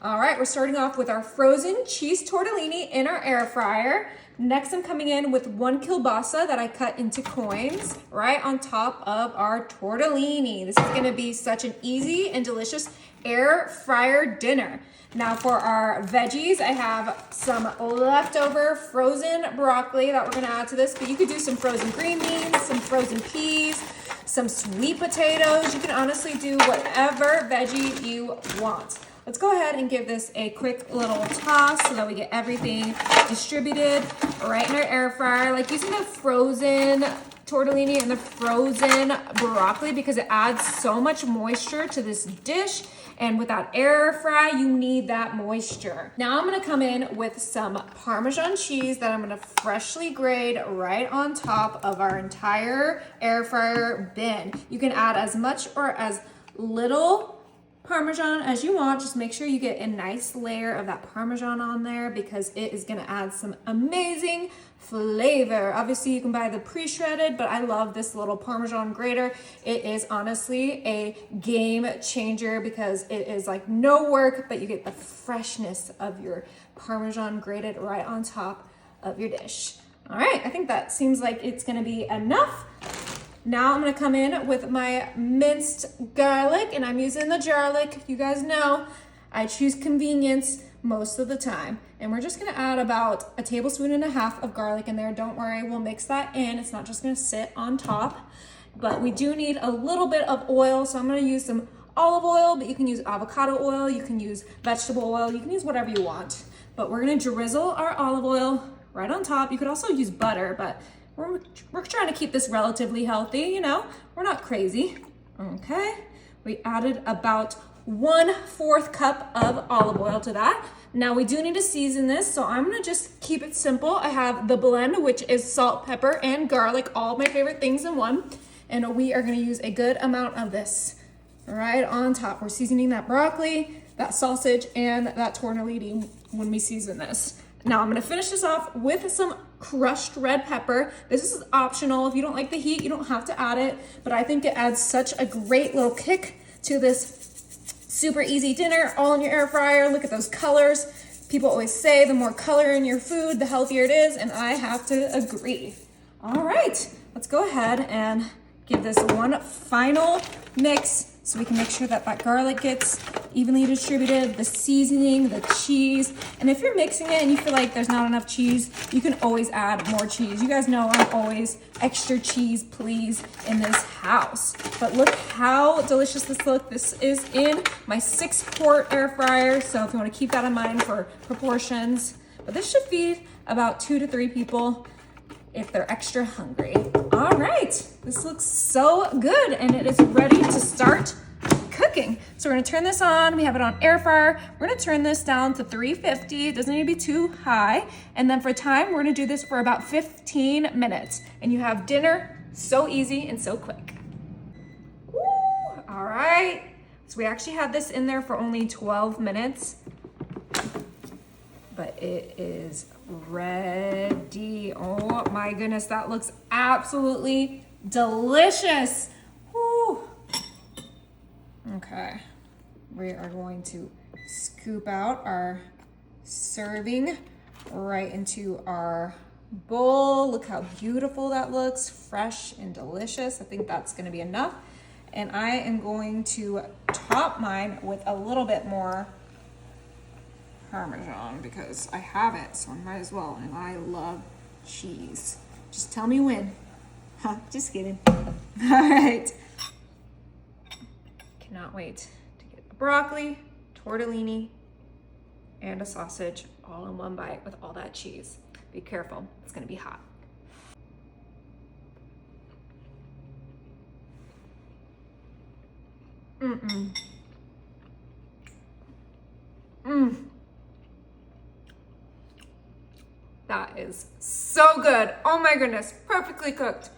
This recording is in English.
All right, we're starting off with our frozen cheese tortellini in our air fryer. Next, I'm coming in with 1 kielbasa that I cut into coins right on top of our tortellini. This is gonna be such an easy and delicious air fryer dinner. Now for our veggies, I have some leftover frozen broccoli that we're gonna add to this, but you could do some frozen green beans, some frozen peas, some sweet potatoes. You can honestly do whatever veggie you want. Let's go ahead and give this a quick little toss so that we get everything distributed right in our air fryer. Like using the frozen tortellini and the frozen broccoli because it adds so much moisture to this dish. And with that air fry, you need that moisture. Now I'm gonna come in with some Parmesan cheese that I'm gonna freshly grate right on top of our entire air fryer bin. You can add as much or as little Parmesan as you want. Just make sure you get a nice layer of that Parmesan on there because it is gonna add some amazing flavor. Obviously you can buy the pre-shredded, but I love this little Parmesan grater. It is honestly a game changer because it is like no work, but you get the freshness of your Parmesan grated right on top of your dish. All right, I think that seems like it's gonna be enough. Now I'm gonna come in with my minced garlic, and I'm using the garlic. You guys know I choose convenience most of the time. And we're just gonna add about 1.5 tablespoons of garlic in there. Don't worry, we'll mix that in. It's not just gonna sit on top, but we do need a little bit of oil. So I'm gonna use some olive oil, but you can use avocado oil, you can use vegetable oil, you can use whatever you want. But we're gonna drizzle our olive oil right on top. You could also use butter, but we're trying to keep this relatively healthy, you know, we're not crazy. Okay, we added about 1/4 cup of olive oil to that. Now we do need to season this, so I'm gonna just keep it simple. I have the blend, which is salt, pepper, and garlic, all my favorite things in one. And we are gonna use a good amount of this right on top. We're seasoning that broccoli, that sausage, and that tortellini when we season this. Now I'm gonna finish this off with some crushed red pepper. This is optional. If you don't like the heat, you don't have to add it, but I think it adds such a great little kick to this super easy dinner, all in your air fryer. Look at those colors. People always say the more color in your food, the healthier it is, and I have to agree. All right, let's go ahead and give this one final mix so we can make sure that that garlic gets evenly distributed, the seasoning, the cheese. And if you're mixing it and you feel like there's not enough cheese, you can always add more cheese. You guys know I'm always extra cheese, please, in this house. But look how delicious this looks. This is in my 6-quart air fryer, so if you wanna keep that in mind for proportions. But this should feed about 2 to 3 people if they're extra hungry. All right, this looks so good and it is ready to start cooking. So we're gonna turn this on. We have it on air fryer. We're gonna turn this down to 350. It doesn't need to be too high. And then for time, we're gonna do this for about 15 minutes. And you have dinner so easy and so quick. Woo, all right. So we actually had this in there for only 12 minutes, but it is ready. Oh my goodness, that looks absolutely delicious. Woo. Okay, we are going to scoop out our serving right into our bowl. Look how beautiful that looks, fresh and delicious. I think that's gonna be enough. And I am going to top mine with a little bit more Parmesan because I have it, so I might as well. And I love cheese. Just tell me when. Huh, just kidding. All right. Cannot wait to get a broccoli, tortellini, and a sausage all in one bite with all that cheese. Be careful, it's gonna be hot. That is so good. Oh my goodness, perfectly cooked.